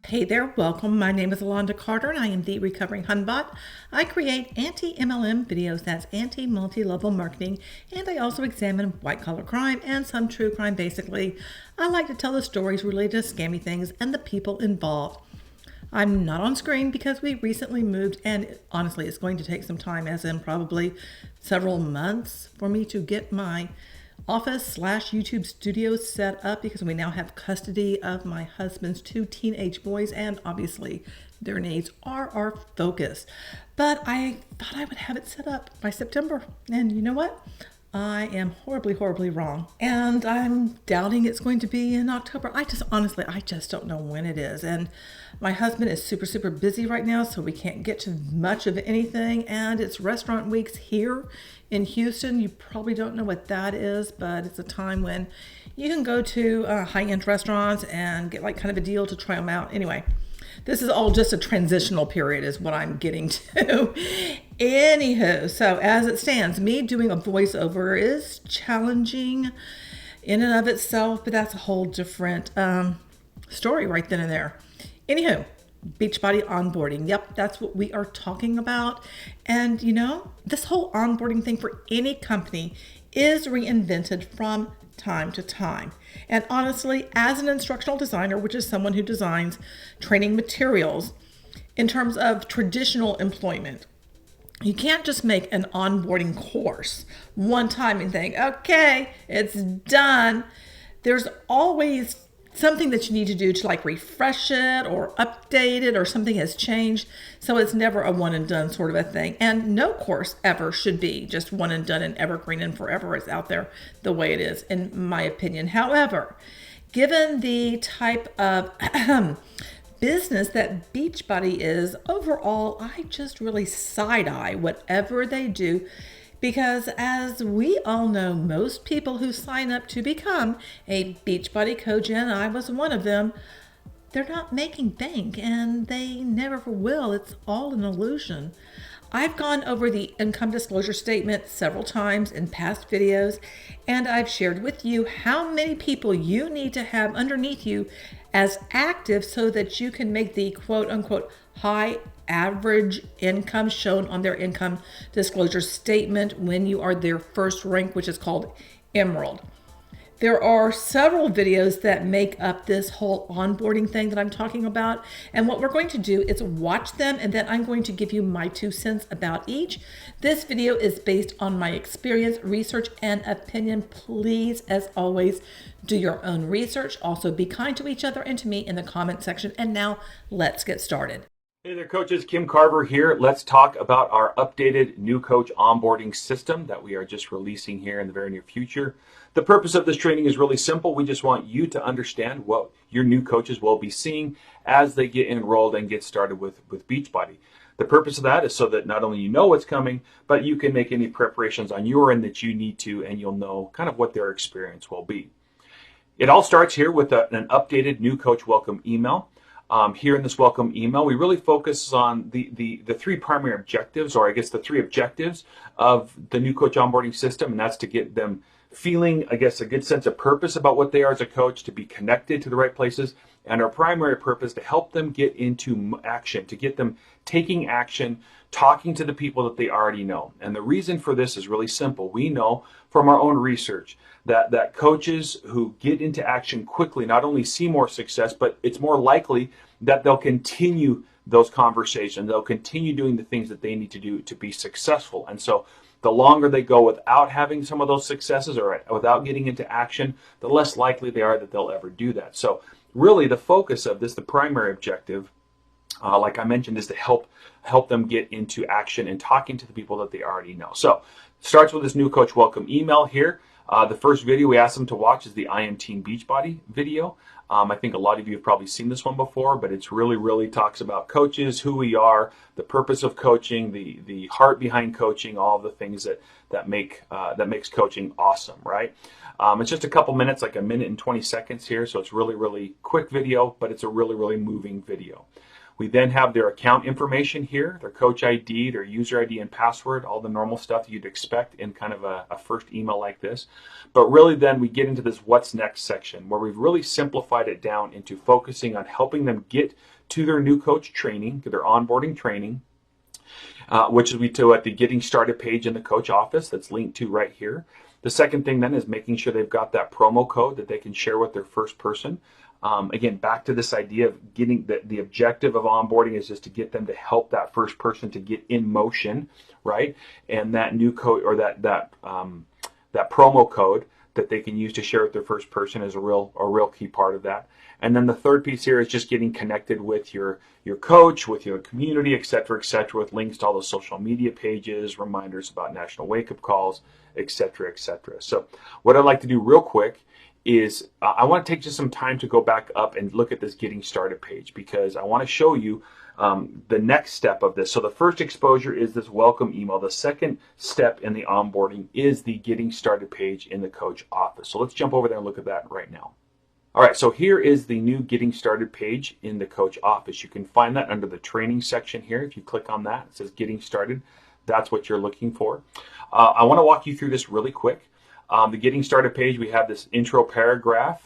Hey there, welcome. My name is Alonda Carter and I am the recovering Hunbot. I create anti-MLM videos, that's anti-multi-level marketing, and I also examine white-collar crime and some true crime basically. I like to tell the stories related to scammy things and the people involved. I'm not on screen because we recently moved and honestly it's going to take some time, as in probably several months, for me to get my office/YouTube studio set up because we now have custody of my husband's two teenage boys and obviously their needs are our focus. But I thought I would have it set up by September, and you know what? I am horribly, horribly wrong. And I'm doubting it's going to be in October. I just don't know when it is. And my husband is super, super busy right now, so we can't get to much of anything. And it's restaurant weeks here in Houston. You probably don't know what that is, but it's a time when you can go to high-end restaurants and get like kind of a deal to try them out. Anyway, this is all just a transitional period is what I'm getting to. Anywho, so as it stands, me doing a voiceover is challenging in and of itself, but that's a whole different story right then and there. Anywho, Beachbody onboarding. Yep, that's what we are talking about. And you know, this whole onboarding thing for any company is reinvented from time to time. And honestly, as an instructional designer, which is someone who designs training materials, in terms of traditional employment, you can't just make an onboarding course one time and think, okay, it's done. There's always something that you need to do to like refresh it or update it, or something has changed. So it's never a one and done sort of a thing. And no course ever should be just one and done and evergreen and forever. It's out there the way it is, in my opinion. However, given the type of business that Beachbody is, overall, I just really side-eye whatever they do, because as we all know, most people who sign up to become a Beachbody coach, and I was one of them, they're not making bank and they never will. It's all an illusion. I've gone over the income disclosure statement several times in past videos, and I've shared with you how many people you need to have underneath you as active so that you can make the quote unquote high average income shown on their income disclosure statement when you are their first rank, which is called Emerald. There are several videos that make up this whole onboarding thing that I'm talking about. And what we're going to do is watch them, and then I'm going to give you my 2 cents about each. This video is based on my experience, research, and opinion. Please, as always, do your own research. Also, be kind to each other and to me in the comment section. And now let's get started. Hey there, coaches. Kim Carver here. Let's talk about our updated new coach onboarding system that we are just releasing here in the very near future. The purpose of this training is really simple. We just want you to understand what your new coaches will be seeing as they get enrolled and get started with Beachbody. The purpose of that is so that not only you know what's coming, but you can make any preparations on your end that you need to, and you'll know kind of what their experience will be. It all starts here with an updated new coach welcome email. Here in this welcome email, we really focus on the 3 primary objectives, or I guess the 3 objectives of the new coach onboarding system, and that's to get them feeling, I guess, a good sense of purpose about what they are as a coach, to be connected to the right places, and our primary purpose to help them get into action, to get them taking action, talking to the people that they already know. And the reason for this is really simple. We know from our own research that coaches who get into action quickly not only see more success, but it's more likely that they'll continue those conversations. They'll continue doing the things that they need to do to be successful. And so the longer they go without having some of those successes or without getting into action, the less likely they are that they'll ever do that. So really the focus of this, the primary objective, like I mentioned, is to help them get into action and talking to the people that they already know. So it starts with this new coach welcome email here. The first video we asked them to watch is the I Am Team Beachbody video. I think a lot of you have probably seen this one before, but it's really talks about coaches, who we are, the purpose of coaching, the heart behind coaching, all the things that makes coaching awesome, right? It's just a couple minutes, like 1 minute and 20 seconds here, so it's really quick video, but it's a really moving video. We then have their account information here, their coach ID, their user ID and password, all the normal stuff you'd expect in kind of a first email like this. But really then we get into this what's next section where we've really simplified it down into focusing on helping them get to their new coach training, to their onboarding training, which is we do at the getting started page in the coach office that's linked to right here. The second thing then is making sure they've got that promo code that they can share with their first person. Again, back to this idea of getting the objective of onboarding is just to get them to help that first person to get in motion, right? And that new code or that promo code that they can use to share with their first person is a real key part of that. And then the third piece here is just getting connected with your coach, with your community, et cetera, with links to all the social media pages, reminders about national wake-up calls, et cetera, et cetera. So what I'd like to do real quick is I want to take just some time to go back up and look at this getting started page because I want to show you the next step of this. So the first exposure is this welcome email. The second step in the onboarding is the getting started page in the coach office. So let's jump over there and look at that right now. All right, so here is the new getting started page in the coach office. You can find that under the training section here. If you click on that, it says getting started. That's what you're looking for. I want to walk you through this really quick. The getting started page, we have this intro paragraph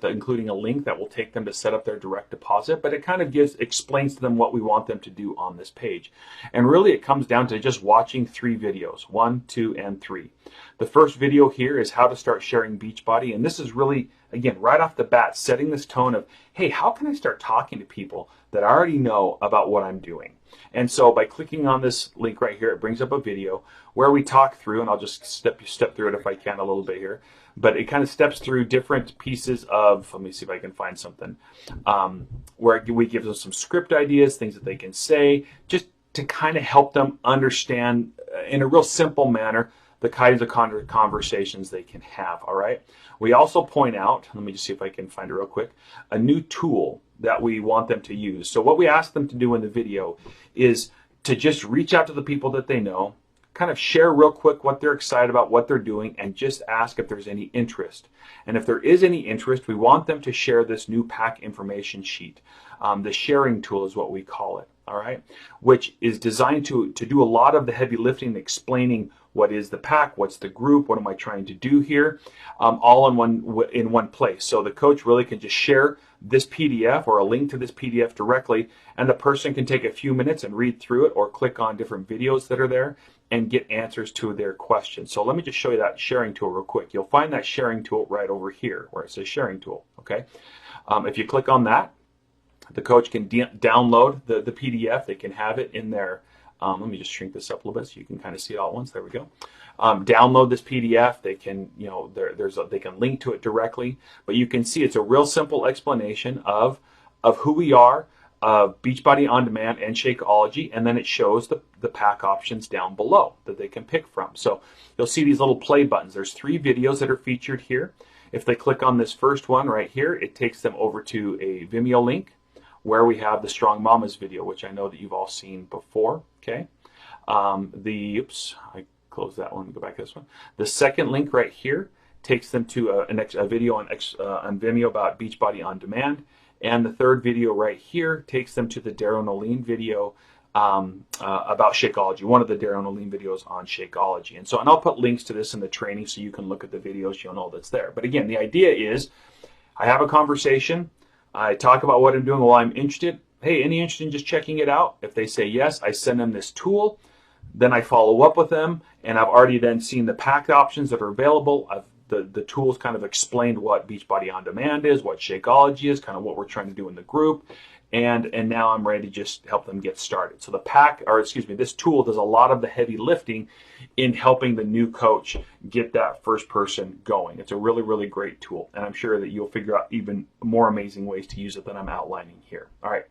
including a link that will take them to set up their direct deposit, but it kind of explains to them what we want them to do on this page. And really it comes down to just watching 3 videos, 1, 2, and 3. The first video here is how to start sharing Beachbody, and this is really, again, right off the bat, setting this tone of, hey, how can I start talking to people that already know about what I'm doing? And so by clicking on this link right here, it brings up a video where we talk through, and I'll just step through it if I can a little bit here, but it kind of steps through different pieces of, let me see if I can find something, where we give them some script ideas, things that they can say, just to kind of help them understand in a real simple manner the kinds of conversations they can have, all right? We also point out, let me just see if I can find it real quick, a new tool that we want them to use. So what we ask them to do in the video is to just reach out to the people that they know, kind of share real quick what they're excited about, what they're doing, and just ask if there's any interest. And if there is any interest, we want them to share this new pack information sheet. The sharing tool is what we call it, all right? Which is designed to do a lot of the heavy lifting, explaining what is the pack, what's the group, what am I trying to do here, all in one place. So the coach really can just share this PDF or a link to this PDF directly, and the person can take a few minutes and read through it or click on different videos that are there and get answers to their questions. So let me just show you that sharing tool real quick. You'll find that sharing tool right over here where it says sharing tool, okay? If you click on that, the coach can download the PDF. They can have it in their, let me just shrink this up a little bit so you can kind of see it all at once. There we go. Download this PDF. They can, they can link to it directly, but you can see it's a real simple explanation of who we are, Beachbody On Demand and Shakeology, and then it shows the pack options down below that they can pick from. So you'll see these little play buttons. There's 3 videos that are featured here. If they click on this first one right here, it takes them over to a Vimeo link where we have the Strong Mamas video, which I know that you've all seen before, okay? Oops, I closed that one, go back to this one. The second link right here takes them to a video on Vimeo about Beachbody On Demand. And the third video right here takes them to the Darren O'Lean video about Shakeology, one of the Darren O'Lean videos on Shakeology. And I'll put links to this in the training so you can look at the videos, you'll know that's there. But again, the idea is I have a conversation, I talk about what I'm doing while I'm interested. Hey, any interest in just checking it out? If they say yes, I send them this tool. Then I follow up with them, and I've already then seen the packed options that are available. The tools kind of explained what Beachbody On Demand is, what Shakeology is, kind of what we're trying to do in the group, and now I'm ready to just help them get started. So this tool does a lot of the heavy lifting in helping the new coach get that first person going. It's a really, really great tool, and I'm sure that you'll figure out even more amazing ways to use it than I'm outlining here. All right,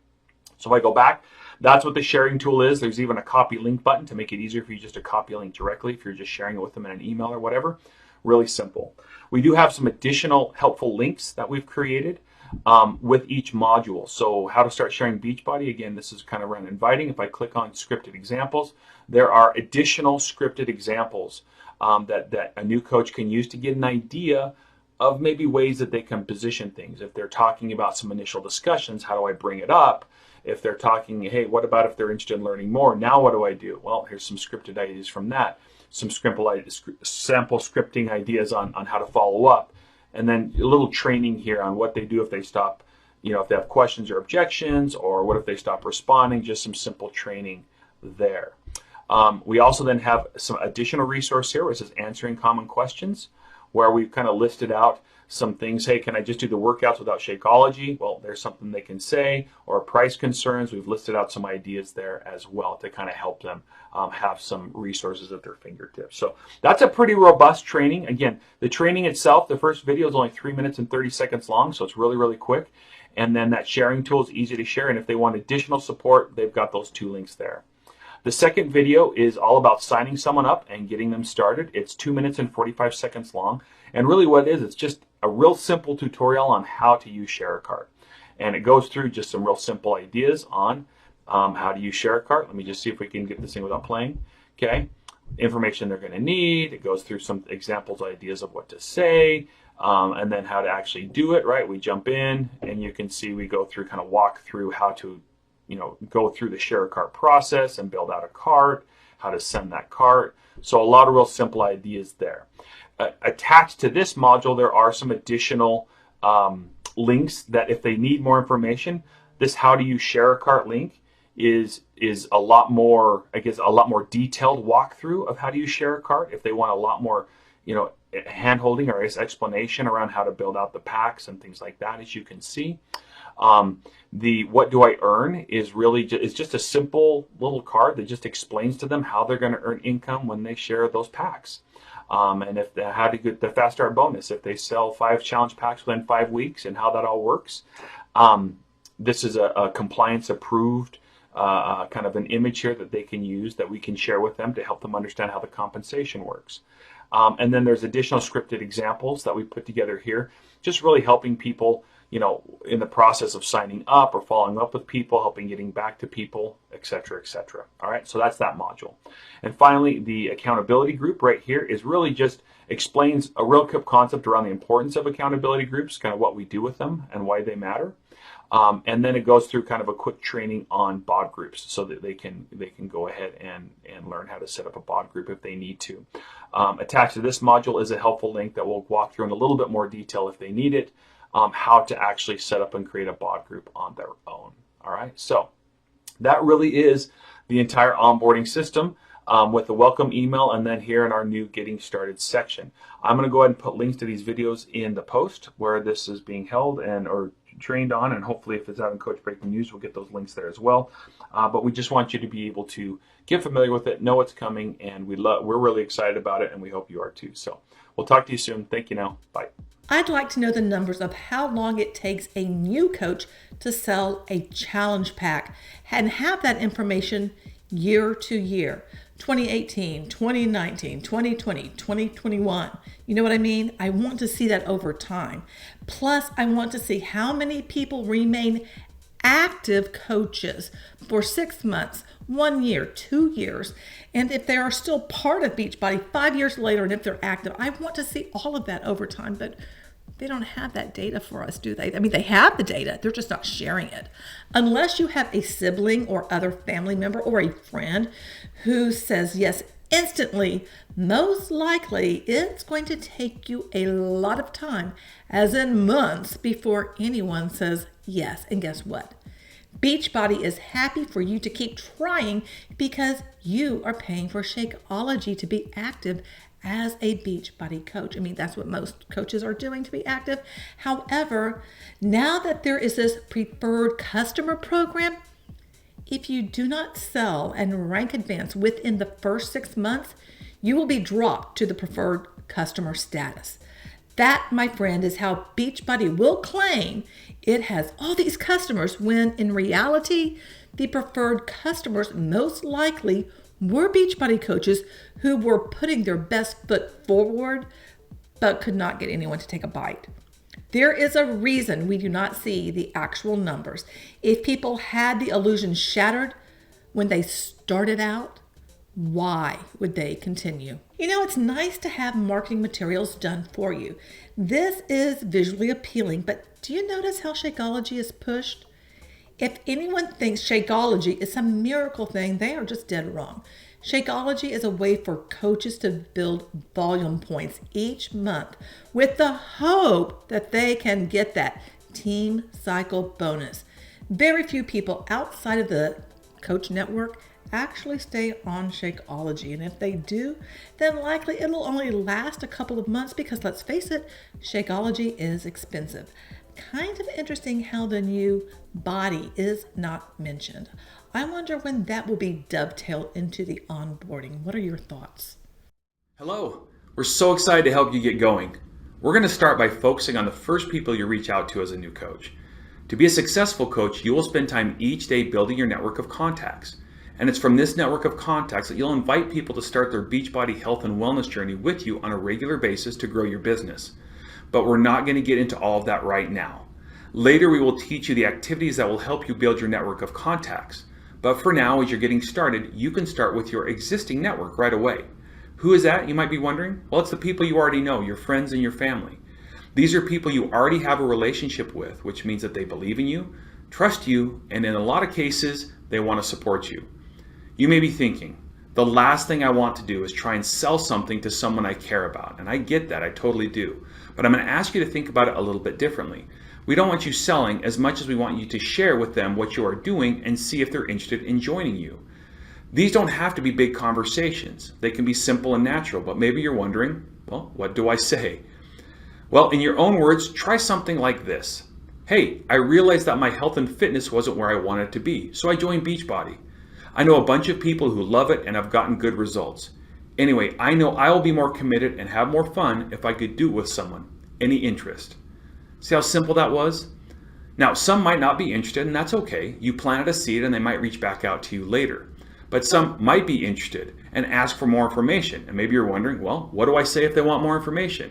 so if I go back, that's what the sharing tool is. There's even a copy link button to make it easier for you just to copy a link directly if you're just sharing it with them in an email or whatever. Really simple. We do have some additional helpful links that we've created with each module. So how to start sharing Beachbody. Again, this is kind of around inviting. If I click on scripted examples, there are additional scripted examples that a new coach can use to get an idea of maybe ways that they can position things. If they're talking about some initial discussions, how do I bring it up? If they're talking, hey, what about if they're interested in learning more? Now what do I do? Well, here's some scripted ideas from that, some sample scripting ideas on how to follow up, and then a little training here on what they do if they stop, if they have questions or objections, or what if they stop responding, just some simple training there. We also then have some additional resource here, which is answering common questions, where we've kind of listed out some things. Hey, can I just do the workouts without Shakeology? Well, there's something they can say, or price concerns. We've listed out some ideas there as well to kind of help them have some resources at their fingertips. So that's a pretty robust training. Again, the training itself, the first video is only 3 minutes and 30 seconds long, so it's really, really quick. And then that sharing tool is easy to share. And if they want additional support, they've got those 2 links there. The second video is all about signing someone up and getting them started. It's 2 minutes and 45 seconds long. And really what it is, it's just a real simple tutorial on how to use ShareAcart. And it goes through just some real simple ideas on how to use ShareAcart. Let me just see if we can get this thing without playing. Okay, information they're going to need. It goes through some examples, ideas of what to say, and then how to actually do it, right? We jump in and you can see we go through, kind of walk through how to go through the ShareAcart process and build out a cart, how to send that cart. So a lot of real simple ideas there. Attached to this module, there are some additional links that if they need more information, this how to use ShareAcart link is a lot more, I guess, a lot more detailed walkthrough of how to use ShareAcart. If they want a lot more, hand-holding or explanation around how to build out the packs and things like that, as you can see. The what do I earn is really it's just a simple little card that just explains to them how they're going to earn income when they share those packs. And if how to get the fast start bonus if they sell 5 challenge packs within 5 weeks, and how that all works. This is a compliance approved kind of an image here that they can use, that we can share with them to help them understand how the compensation works. And then there's additional scripted examples that we put together here, just really helping people, in the process of signing up or following up with people, helping getting back to people, etc., etc. All right, so that's that module. And finally, the accountability group right here is really just explains a real concept around the importance of accountability groups, kind of what we do with them and why they matter. And then it goes through kind of a quick training on BOD groups, so that they can go ahead and learn how to set up a BOD group if they need to. Attached to this module is a helpful link that we'll walk through in a little bit more detail if they need it, how to actually set up and create a BOD group on their own. All right, so that really is the entire onboarding system, with the welcome email, and then here in our new getting started section. I'm going to go ahead and put links to these videos in the post where this is being held or trained on, and hopefully if it's out in Coach Breaking News, we'll get those links there as well. But we just want you to be able to get familiar with it, know what's coming, and we're really excited about it, and we hope you are too. So we'll talk to you soon. Thank you now. Bye. I'd like to know the numbers of how long it takes a new coach to sell a challenge pack, and have that information year to year. 2018, 2019, 2020, 2021. You know what I mean? I want to see that over time. Plus, I want to see how many people remain active coaches for 6 months, 1 year, 2 years. And if they are still part of Beachbody 5 years later, and if they're active, I want to see all of that over time. But they don't have that data for us, do they? I mean, they have the data, they're just not sharing it. Unless you have a sibling or other family member or a friend who says yes instantly, most likely it's going to take you a lot of time, as in months, before anyone says yes. And guess what? Beachbody is happy for you to keep trying, because you are paying for Shakeology to be active as a Beachbody coach. I mean, that's what most coaches are doing to be active. However, now that there is this preferred customer program, if you do not sell and rank advance within the first 6 months, you will be dropped to the preferred customer status. That, my friend, is how Beachbody will claim it has all these customers, when in reality, the preferred customers most likely were Beachbody coaches who were putting their best foot forward, but could not get anyone to take a bite. There is a reason we do not see the actual numbers. If people had the illusion shattered when they started out, why would they continue? It's nice to have marketing materials done for you. This is visually appealing, but do you notice how Shakeology is pushed? If anyone thinks Shakeology is some miracle thing, they are just dead wrong. Shakeology is a way for coaches to build volume points each month with the hope that they can get that team cycle bonus. Very few people outside of the coach network actually stay on Shakeology, and if they do, then likely it'll only last a couple of months because, let's face it, Shakeology is expensive. Kind of interesting how the new body is not mentioned. I wonder when that will be dovetailed into the onboarding. What are your thoughts? Hello, we're so excited to help you get going. We're going to start by focusing on the first people you reach out to as a new coach. To be a successful coach, you will spend time each day building your network of contacts. And it's from this network of contacts that you'll invite people to start their Beachbody health and wellness journey with you on a regular basis to grow your business. But we're not going to get into all of that right now. Later, we will teach you the activities that will help you build your network of contacts. But for now, as you're getting started, you can start with your existing network right away. Who is that, you might be wondering? Well, it's the people you already know, your friends and your family. These are people you already have a relationship with, which means that they believe in you, trust you, and in a lot of cases, they want to support you. You may be thinking, the last thing I want to do is try and sell something to someone I care about. And I get that, I totally do. But I'm going to ask you to think about it a little bit differently. We don't want you selling as much as we want you to share with them what you are doing and see if they're interested in joining you. These don't have to be big conversations. They can be simple and natural, but maybe you're wondering, well, what do I say? Well, in your own words, try something like this. Hey, I realized that my health and fitness wasn't where I wanted to be, so I joined Beachbody. I know a bunch of people who love it and have gotten good results. Anyway, I know I will be more committed and have more fun if I could do it with someone. Any interest? See how simple that was? Now, some might not be interested, and that's okay. You planted a seed and they might reach back out to you later. But some might be interested and ask for more information. And maybe you're wondering, well, what do I say if they want more information?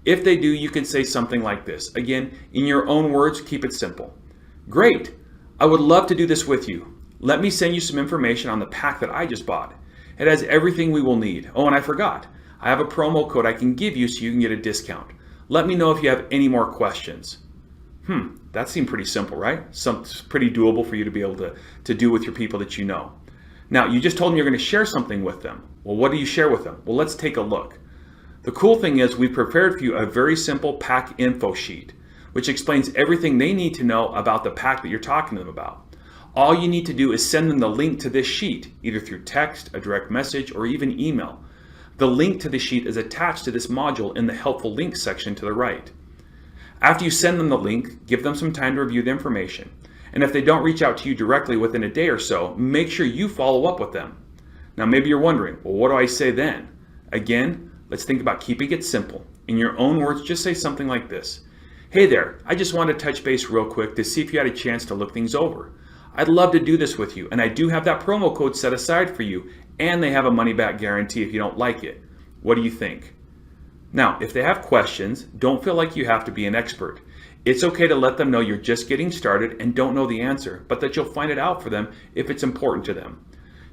If they do, you can say something like this. Again, in your own words, keep it simple. Great, I would love to do this with you. Let me send you some information on the pack that I just bought. It has everything we will need. Oh, and I forgot. I have a promo code I can give you so you can get a discount. Let me know if you have any more questions. That seemed pretty simple, right? Something pretty doable for you to be able to do with your people that you know. Now, you just told them you're going to share something with them. Well, what do you share with them? Well, let's take a look. The cool thing is we've prepared for you a very simple pack info sheet, which explains everything they need to know about the pack that you're talking to them about. All you need to do is send them the link to this sheet, either through text, a direct message, or even email. The link to the sheet is attached to this module in the helpful links section to the right. After you send them the link, give them some time to review the information. And if they don't reach out to you directly within a day or so, make sure you follow up with them. Now maybe you're wondering, well, what do I say then? Again, let's think about keeping it simple. In your own words, just say something like this. Hey there, I just wanted to touch base real quick to see if you had a chance to look things over. I'd love to do this with you, and I do have that promo code set aside for you, and they have a money-back guarantee if you don't like it. What do you think? Now, if they have questions, don't feel like you have to be an expert. It's okay to let them know you're just getting started and don't know the answer, but that you'll find it out for them if it's important to them.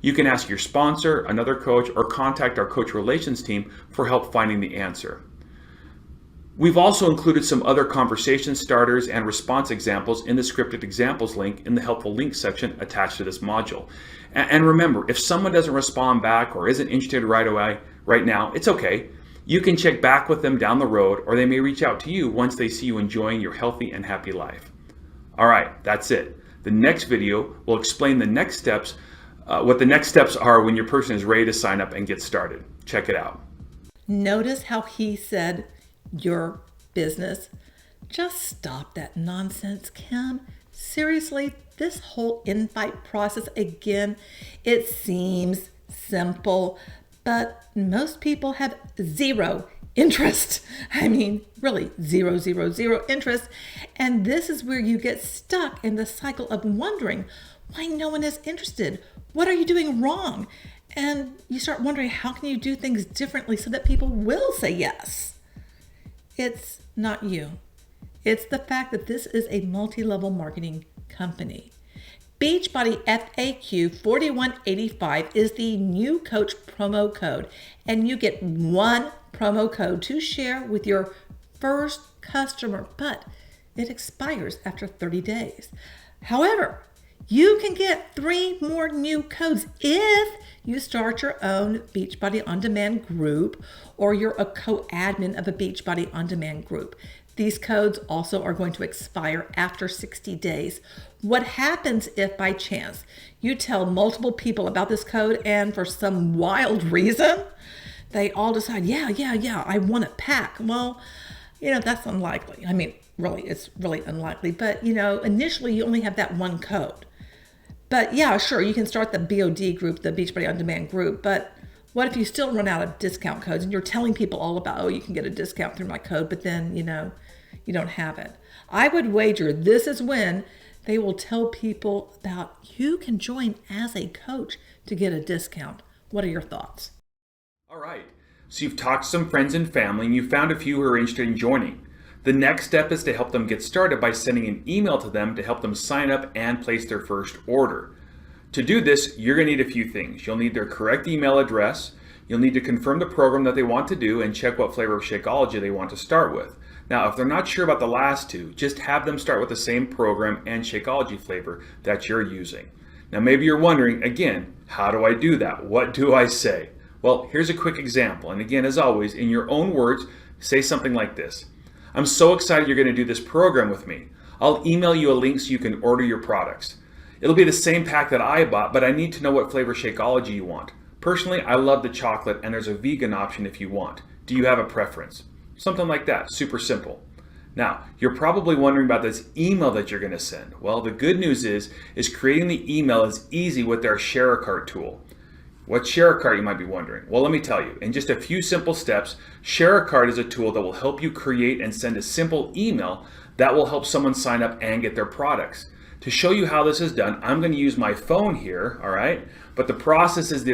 You can ask your sponsor, another coach, or contact our coach relations team for help finding the answer. We've also included some other conversation starters and response examples in the scripted examples link in the helpful links section attached to this module. And remember, if someone doesn't respond back or isn't interested right away, right now, it's okay. You can check back with them down the road, or they may reach out to you once they see you enjoying your healthy and happy life. All right, that's it. The next video will explain the next steps, what the next steps are when your person is ready to sign up and get started. Check it out. Notice how he said your business. Just stop that nonsense, Kim. Seriously, this whole invite process, again, it seems simple, but most people have zero interest. I mean, really, zero interest. And this is where you get stuck in the cycle of wondering why no one is interested. What are you doing wrong? And you start wondering, how can you do things differently so that people will say yes? It's not you. It's the fact that this is a multi-level marketing company. Beachbody FAQ 4185 is the new coach promo code, and you get one promo code to share with your first customer, but it expires after 30 days. However, you can get 3 more new codes if you start your own Beachbody On Demand group or you're a co-admin of a Beachbody On Demand group. These codes also are going to expire after 60 days. What happens if by chance you tell multiple people about this code and for some wild reason, they all decide, yeah, I want a pack? Well, that's unlikely. I mean, really, it's really unlikely. But, initially you only have that one code. But yeah, sure, you can start the BOD group, the Beachbody On Demand group. But what if you still run out of discount codes and you're telling people all about, oh, you can get a discount through my code, but then, you don't have it? I would wager this is when they will tell people about you can join as a coach to get a discount. What are your thoughts? All right. So you've talked to some friends and family and you found a few who are interested in joining. The next step is to help them get started by sending an email to them to help them sign up and place their first order. To do this, you're going to need a few things. You'll need their correct email address. You'll need to confirm the program that they want to do and check what flavor of Shakeology they want to start with. Now, if they're not sure about the last two, just have them start with the same program and Shakeology flavor that you're using. Now, maybe you're wondering, again, how do I do that? What do I say? Well, here's a quick example. And again, as always, in your own words, say something like this. I'm so excited you're going to do this program with me. I'll email you a link so you can order your products. It'll be the same pack that I bought, but I need to know what flavor Shakeology you want. Personally, I love the chocolate and there's a vegan option if you want. Do you have a preference? Something like that, super simple. Now, you're probably wondering about this email that you're going to send. Well, the good news is creating the email is easy with our Share a Cart tool. What's Share a Cart, you might be wondering? Well, let me tell you. In just a few simple steps, Share a Cart is a tool that will help you create and send a simple email that will help someone sign up and get their products. To show you how this is done, I'm going to use my phone here, all right? But the process is the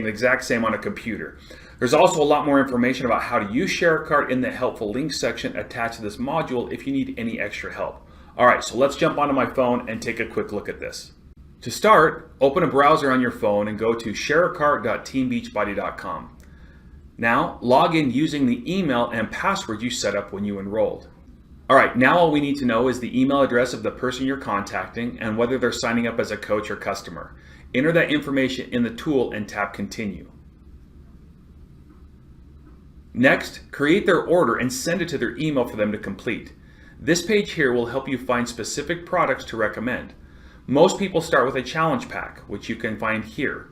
exact same on a computer. There's also a lot more information about how to use Share a Cart in the helpful links section attached to this module if you need any extra help. All right, so let's jump onto my phone and take a quick look at this. To start, open a browser on your phone and go to shareacart.teambeachbody.com. Now, log in using the email and password you set up when you enrolled. All right, now all we need to know is the email address of the person you're contacting and whether they're signing up as a coach or customer. Enter that information in the tool and tap Continue. Next, create their order and send it to their email for them to complete. This page here will help you find specific products to recommend. Most people start with a challenge pack, which you can find here.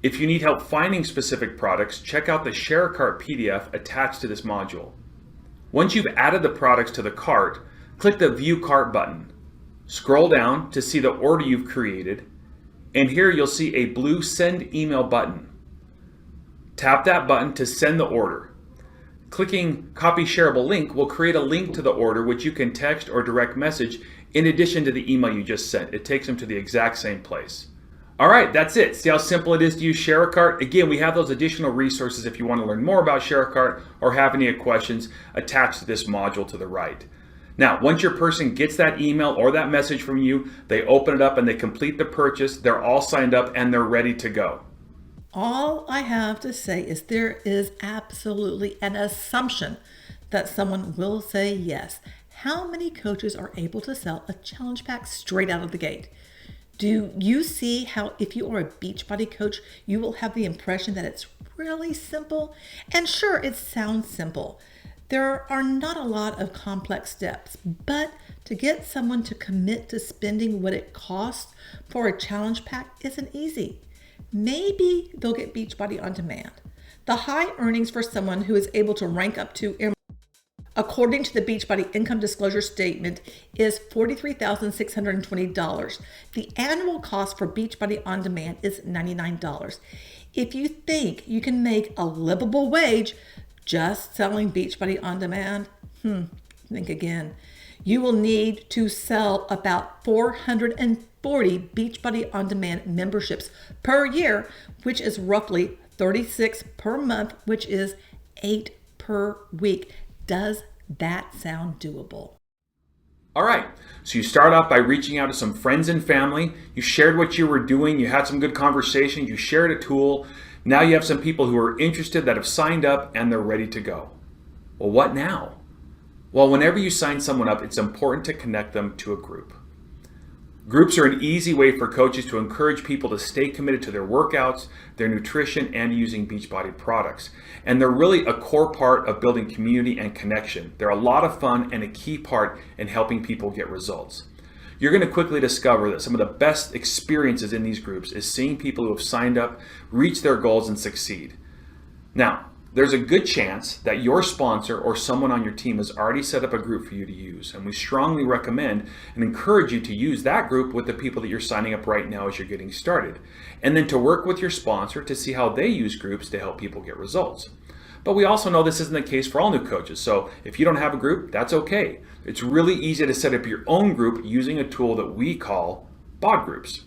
If you need help finding specific products, check out the Share a Cart PDF attached to this module. Once you've added the products to the cart, click the View Cart button. Scroll down to see the order you've created, and here you'll see a blue Send Email button. Tap that button to send the order. Clicking Copy Shareable Link will create a link to the order which you can text or direct message in addition to the email you just sent. It takes them to the exact same place. All right, that's it. See how simple it is to use Share a Cart? Again, we have those additional resources if you want to learn more about Share a Cart or have any questions attached to this module to the right. Now, once your person gets that email or that message from you, they open it up and they complete the purchase. They're all signed up and they're ready to go. All I have to say is there is absolutely an assumption that someone will say yes. How many coaches are able to sell a challenge pack straight out of the gate? Do you see how if you are a Beachbody coach, you will have the impression that it's really simple? And sure, it sounds simple. There are not a lot of complex steps, but to get someone to commit to spending what it costs for a challenge pack isn't easy. Maybe they'll get Beachbody On Demand. The high earnings for someone who is able to rank up to, according to the Beachbody income disclosure statement, is $43,620. The annual cost for Beachbody On Demand is $99. If you think you can make a livable wage just selling Beachbody On Demand, think again. You will need to sell about 440 Beachbody On Demand memberships per year, which is roughly 36 per month, which is 8 per week. Does that sound doable? All right, so you start off by reaching out to some friends and family. You shared what you were doing. You had some good conversation. You shared a tool. Now you have some people who are interested that have signed up and they're ready to go. Well, what now? Well, whenever you sign someone up, it's important to connect them to a group. Groups are an easy way for coaches to encourage people to stay committed to their workouts, their nutrition, and using Beachbody products. And they're really a core part of building community and connection. They're a lot of fun and a key part in helping people get results. You're going to quickly discover that some of the best experiences in these groups is seeing people who have signed up reach their goals and succeed. Now, there's a good chance that your sponsor or someone on your team has already set up a group for you to use, and we strongly recommend and encourage you to use that group with the people that you're signing up right now as you're getting started, and then to work with your sponsor to see how they use groups to help people get results. But we also know this isn't the case for all new coaches, so if you don't have a group, that's okay. It's really easy to set up your own group using a tool that we call BOD Groups.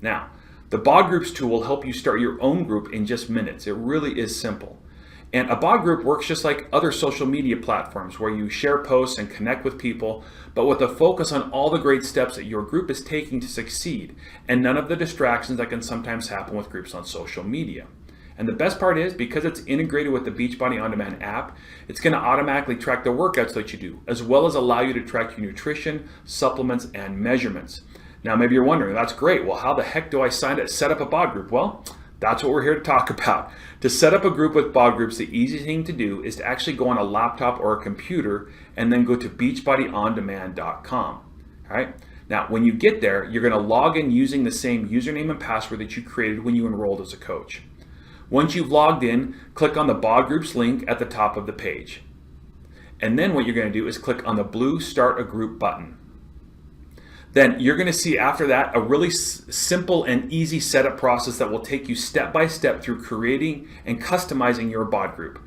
Now, the BOD Groups tool will help you start your own group in just minutes. It really is simple. And a BOD group works just like other social media platforms where you share posts and connect with people, but with a focus on all the great steps that your group is taking to succeed and none of the distractions that can sometimes happen with groups on social media. And the best part is, because it's integrated with the Beachbody On Demand app, it's going to automatically track the workouts that you do, as well as allow you to track your nutrition, supplements, and measurements. Now, maybe you're wondering, that's great. Well, how the heck do I set up a BOD group? Well, that's what we're here to talk about. To set up a group with BOD groups, the easiest thing to do is to actually go on a laptop or a computer and then go to beachbodyondemand.com. All right. Now, when you get there, you're going to log in using the same username and password that you created when you enrolled as a coach. Once you've logged in, click on the BOD Groups link at the top of the page. And then what you're going to do is click on the blue Start a Group button. Then you're going to see after that a really simple and easy setup process that will take you step by step through creating and customizing your BOD group.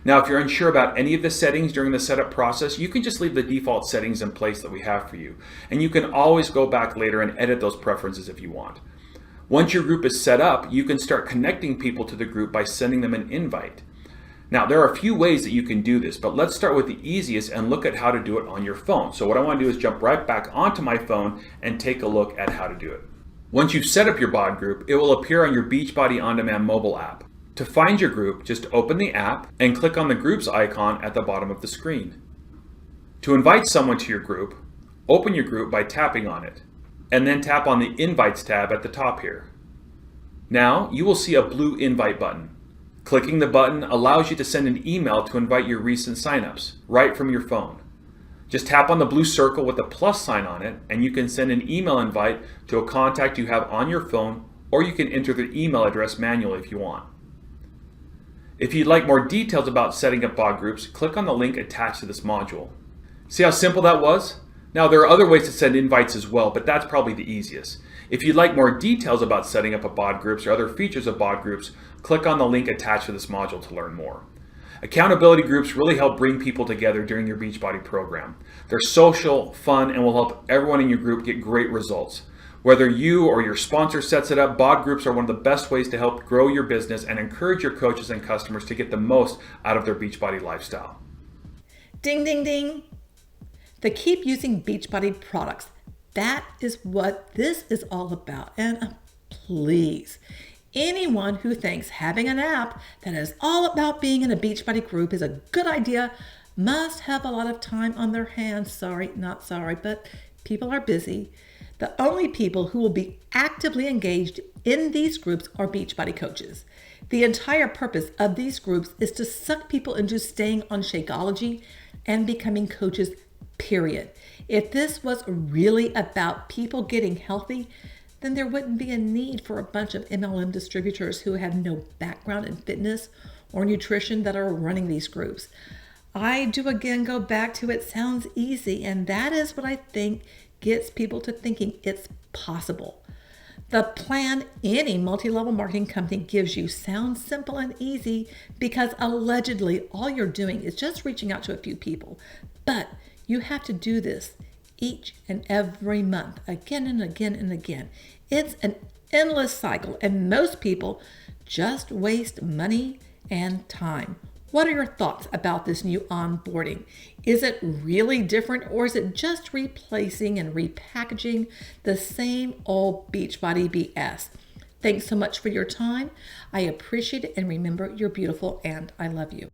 Now, if you're unsure about any of the settings during the setup process, you can just leave the default settings in place that we have for you. And you can always go back later and edit those preferences if you want. Once your group is set up, you can start connecting people to the group by sending them an invite. Now, there are a few ways that you can do this, but let's start with the easiest and look at how to do it on your phone. So what I want to do is jump right back onto my phone and take a look at how to do it. Once you've set up your BOD group, it will appear on your Beachbody On Demand mobile app. To find your group, just open the app and click on the groups icon at the bottom of the screen. To invite someone to your group, open your group by tapping on it, and then tap on the Invites tab at the top here. Now, you will see a blue invite button. Clicking the button allows you to send an email to invite your recent signups right from your phone. Just tap on the blue circle with the plus sign on it, and you can send an email invite to a contact you have on your phone, or you can enter their email address manually if you want. If you'd like more details about setting up BOD groups, click on the link attached to this module. See how simple that was? Now, there are other ways to send invites as well, but that's probably the easiest. If you'd like more details about setting up a BOD groups or other features of BOD groups, click on the link attached to this module to learn more. Accountability groups really help bring people together during your Beachbody program. They're social, fun, and will help everyone in your group get great results. Whether you or your sponsor sets it up, BOD groups are one of the best ways to help grow your business and encourage your coaches and customers to get the most out of their Beachbody lifestyle. Ding, ding, ding. The keep using Beachbody products. That is what this is all about. And please, anyone who thinks having an app that is all about being in a Beachbody group is a good idea must have a lot of time on their hands. Sorry, not sorry, but people are busy. The only people who will be actively engaged in these groups are Beachbody coaches. The entire purpose of these groups is to suck people into staying on Shakeology and becoming coaches, period. If this was really about people getting healthy, then there wouldn't be a need for a bunch of MLM distributors who have no background in fitness or nutrition that are running these groups. I do again go back to it sounds easy, and that is what I think gets people to thinking it's possible. The plan any multi-level marketing company gives you sounds simple and easy because allegedly all you're doing is just reaching out to a few people. But you have to do this each and every month, again and again and again. It's an endless cycle, and most people just waste money and time. What are your thoughts about this new onboarding? Is it really different, or is it just replacing and repackaging the same old Beachbody BS? Thanks so much for your time. I appreciate it, and remember, you're beautiful and I love you.